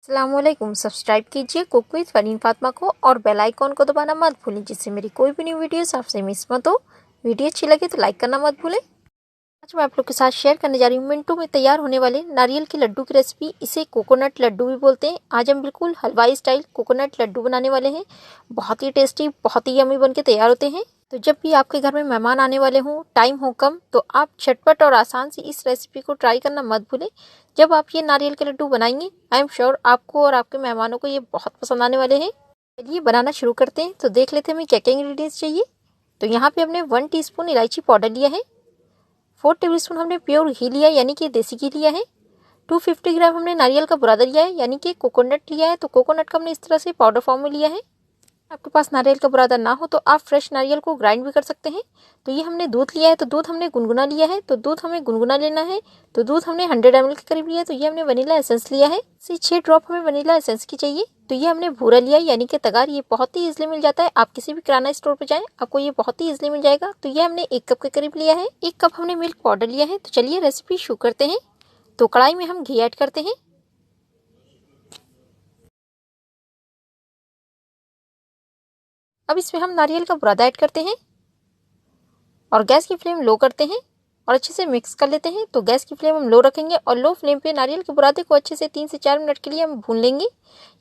अस्सलामुअलैकुम। सब्सक्राइब कीजिए cook with Farheen Fatima को और बेल आइकॉन को दबाना मत भूलें, जिससे मेरी कोई भी न्यू वीडियोस आपसे मिस मत हो। वीडियो अच्छी लगे तो लाइक करना मत भूलें। आज मैं आप लोग के साथ शेयर करने जा रही हूँ मिनटों में तैयार होने वाले नारियल के लड्डू की रेसिपी। इसे कोकोनट लड्डू भी बोलते हैं। आज हम बिल्कुल हलवाई स्टाइल कोकोनट लड्डू बनाने वाले हैं। बहुत ही टेस्टी, बहुत ही यम्मी बन के तैयार होते हैं। तो जब भी आपके घर में मेहमान आने वाले हों, टाइम हो कम, तो आप झटपट और आसान से इस रेसिपी को ट्राई करना मत भूलें। जब आप ये नारियल के लड्डू बनाएंगे, आई एम श्योर आपको और आपके मेहमानों को ये बहुत पसंद आने वाले हैं। चलिए बनाना शुरू करते हैं। तो देख लेते हैं हमें क्या क्या इंग्रेडिएंट्स चाहिए। तो यहाँ पे हमने 1 टीस्पून इलायची पाउडर लिया है। 4 टेबलस्पून हमने प्योर घी लिया है, यानी कि देसी घी लिया है। 250 ग्राम हमने नारियल का बुरादा लिया है, यानी कि कोकोनट लिया है। तो कोकोनट का हमने इस तरह से पाउडर फॉर्म में लिया है। आपके पास नारियल का बुरादा ना हो तो आप फ्रेश नारियल को ग्राइंड भी कर सकते हैं। तो ये हमने दूध लिया है। तो दूध हमने गुनगुना लिया है। तो दूध हमें गुनगुना लेना है। तो दूध हमने 100 ml के करीब लिया है। तो ये हमने वनीला एसेंस लिया है। 6 ड्रॉप हमें वनीला एसेंस की चाहिए। तो ये हमने भूरा लिया है, यानी कि तगार। ये बहुत ही इजीली मिल जाता है। आप किसी भी किराना स्टोर पर जाएं, आपको ये बहुत ही इजीली मिल जाएगा। तो ये हमने 1 कप के करीब लिया है। 1 कप हमने मिल्क पाउडर लिया है। तो चलिए रेसिपी शुरू करते हैं। तो कढ़ाई में हम घी ऐड करते हैं। अब इसमें हम नारियल का बुरादा ऐड करते हैं और गैस की फ्लेम लो करते हैं और अच्छे से मिक्स कर लेते हैं। तो गैस की फ्लेम हम लो रखेंगे और लो फ्लेम पे नारियल के बुरादे को अच्छे से 3 से 4 मिनट के लिए हम भून लेंगे,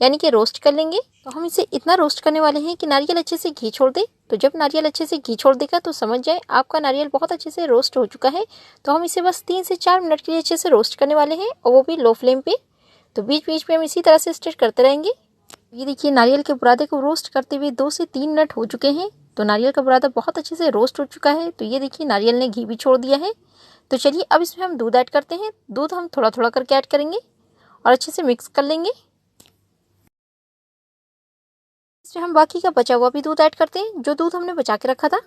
यानी कि रोस्ट कर लेंगे। तो हम इसे इतना रोस्ट करने वाले हैं कि नारियल अच्छे से घी छोड़ दे। तो जब नारियल अच्छे से घी छोड़ देगा तो समझ जाए आपका नारियल बहुत अच्छे से रोस्ट हो चुका है। तो हम इसे बस 3 से 4 मिनट के लिए अच्छे से रोस्ट करने वाले हैं, और वो भी लो फ्लेम पे। तो बीच बीच में हम इसी तरह से स्टिर करते रहेंगे। ये देखिए नारियल के बुरादे को रोस्ट करते हुए 2 से 3 मिनट हो चुके हैं। तो नारियल का बुरादा बहुत अच्छे से रोस्ट हो चुका है। तो ये देखिए नारियल ने घी भी छोड़ दिया है। तो चलिए अब इसमें हम दूध ऐड करते हैं। दूध हम थोड़ा थोड़ा करके ऐड करेंगे और अच्छे से मिक्स कर लेंगे। इसमें हम बाकी का बचा हुआ भी दूध ऐड करते हैं, जो दूध हमने बचा के रखा था,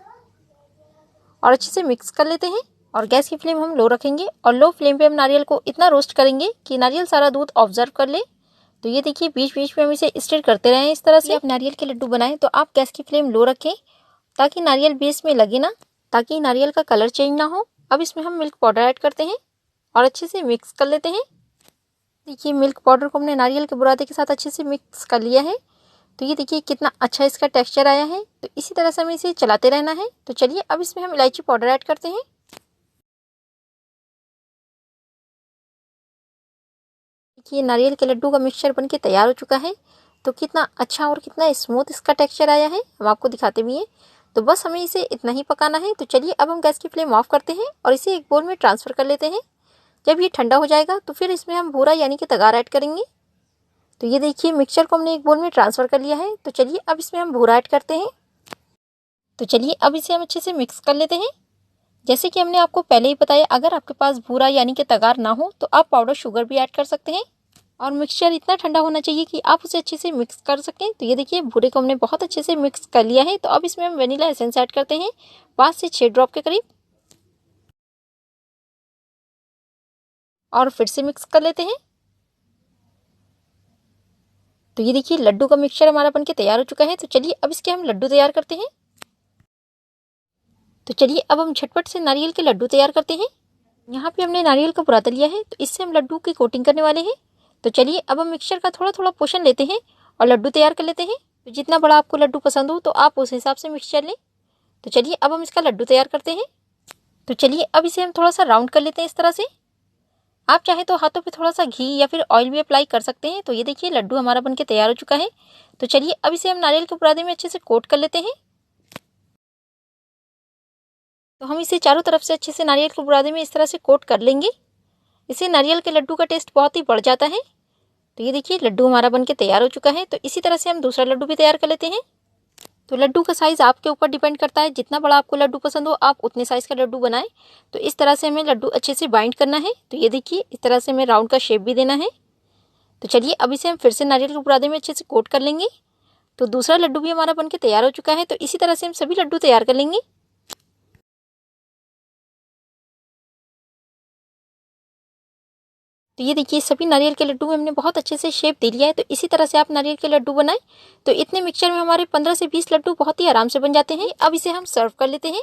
और अच्छे से मिक्स कर लेते हैं। और गैस की फ्लेम हम लो रखेंगे और लो फ्लेम पे हम नारियल को इतना रोस्ट करेंगे कि नारियल सारा दूध ऑब्जर्व कर ले। तो ये देखिए बीच बीच में हम इसे स्टिर करते रहें इस तरह से। आप नारियल के लड्डू बनाएं तो आप गैस की फ्लेम लो रखें, ताकि नारियल बेस में लगे ना, ताकि नारियल का कलर चेंज ना हो। अब इसमें हम मिल्क पाउडर ऐड करते हैं और अच्छे से मिक्स कर लेते हैं। देखिए मिल्क पाउडर को हमने नारियल के बुरादे के साथ अच्छे से मिक्स कर लिया है। तो ये देखिए कितना अच्छा इसका टेक्सचर आया है। तो इसी तरह से हमें इसे चलाते रहना है। तो चलिए अब इसमें हम इलायची पाउडर ऐड करते हैं। देखिए नारियल के लड्डू का मिक्सचर बनके तैयार हो चुका है। तो कितना अच्छा और कितना स्मूथ इसका टेक्सचर आया है, हम आपको दिखाते भी हैं। तो बस हमें इसे इतना ही पकाना है। तो चलिए अब हम गैस की फ्लेम ऑफ करते हैं और इसे एक बोल में ट्रांसफ़र कर लेते हैं। जब ये ठंडा हो जाएगा तो फिर इसमें हम भूरा यानी कि तगार ऐड करेंगे। तो ये देखिए मिक्सचर को हमने एक बोल में ट्रांसफ़र कर लिया है। तो चलिए अब इसमें हम भूरा ऐड करते हैं। तो चलिए अब इसे हम अच्छे से मिक्स कर लेते हैं। जैसे कि हमने आपको पहले ही बताया, अगर आपके पास भूरा यानी कि तगार ना हो तो आप पाउडर शुगर भी ऐड कर सकते हैं। और मिक्सचर इतना ठंडा होना चाहिए कि आप उसे अच्छे से मिक्स कर सकें। तो ये देखिए भूरे को हमने बहुत अच्छे से मिक्स कर लिया है। तो अब इसमें हम वनीला एसेंस ऐड करते हैं, 5 से 6 ड्रॉप के करीब, और फिर से मिक्स कर लेते हैं। तो ये देखिए लड्डू का मिक्सचर हमारा बनके तैयार हो चुका है। तो चलिए अब इसके हम लड्डू तैयार करते हैं। तो चलिए अब हम झटपट से नारियल के लड्डू तैयार करते हैं। यहाँ पे हमने नारियल का बुरादा लिया है, तो इससे हम लड्डू की कोटिंग करने वाले हैं। तो चलिए अब हम मिक्सचर का थोड़ा थोड़ा पोर्शन लेते हैं और लड्डू तैयार कर लेते हैं। तो जितना बड़ा आपको लड्डू पसंद हो तो आप उस हिसाब से मिक्सचर लें। तो चलिए अब हम इसका लड्डू तैयार करते हैं। तो चलिए अब इसे हम थोड़ा सा राउंड कर लेते हैं इस तरह से। आप चाहे तो हाथों पे थोड़ा सा घी या फिर ऑयल भी अप्लाई कर सकते हैं। तो ये देखिए लड्डू हमारा बनके तैयार हो चुका है। तो चलिए अब इसे हम नारियल के बुरादे में अच्छे से कोट कर लेते हैं। तो हम इसे चारों तरफ से अच्छे से नारियल के बुरादे में इस तरह से कोट कर लेंगे। इससे नारियल के लड्डू का टेस्ट बहुत ही बढ़ जाता है। तो ये देखिए लड्डू हमारा बनके तैयार हो चुका है। तो इसी तरह से हम दूसरा लड्डू भी तैयार कर लेते हैं। तो लड्डू का साइज़ आपके ऊपर डिपेंड करता है, जितना बड़ा आपको लड्डू पसंद हो आप उतने साइज़ का लड्डू बनाएं। तो इस तरह से हमें लड्डू अच्छे से बाइंड करना है। तो ये देखिए इस तरह से हमें राउंड का शेप भी देना है। तो चलिए अब इसे हम फिर से नारियल के बुरादे में अच्छे से कोट कर लेंगे। तो दूसरा लड्डू भी हमारा बनके तैयार हो चुका है। तो इसी तरह से हम सभी लड्डू तैयार कर लेंगे। तो ये देखिए सभी नारियल के लड्डू में हमने बहुत अच्छे से शेप दे लिया है। तो इसी तरह से आप नारियल के लड्डू बनाएं। तो इतने मिक्सचर में हमारे 15 से 20 लड्डू बहुत ही आराम से बन जाते हैं। अब इसे हम सर्व कर लेते हैं।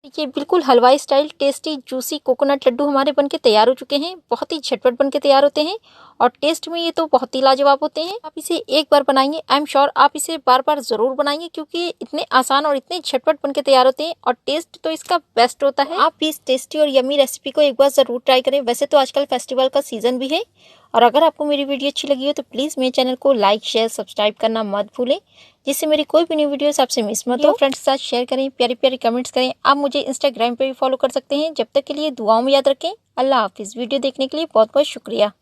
ये बिल्कुल हलवाई style tasty juicy coconut laddoo हमारे बनके तैयार हो चुके हैं। बहुत ही झटपट बनके तैयार होते हैं और टेस्ट में ये तो बहुत ही लाजवाब होते हैं। आप इसे एक बार बनाएंगे, आई एम श्योर आप इसे बार बार जरूर बनाएंगे, क्योंकि इतने आसान और इतने झटपट बनके तैयार होते हैं और टेस्ट तो इसका बेस्ट होता है। आप भी इस टेस्टी और यम्मी रेसिपी को एक बार जरूर ट्राई करें। वैसे तो आजकल फेस्टिवल का सीजन भी है और अगर आपको मेरी वीडियो अच्छी लगी हो तो प्लीज़ मेरे चैनल को लाइक शेयर सब्सक्राइब करना मत भूलें, जिससे मेरी कोई भी न्यू वीडियोस आपसे मिस मत हो। फ्रेंड्स के साथ शेयर करें, प्यारे प्यारे कमेंट्स करें। आप मुझे इंस्टाग्राम पे भी फॉलो कर सकते हैं। जब तक के लिए दुआओं में याद रखें। अल्लाह हाफिज़। वीडियो देखने के लिए बहुत बहुत शुक्रिया।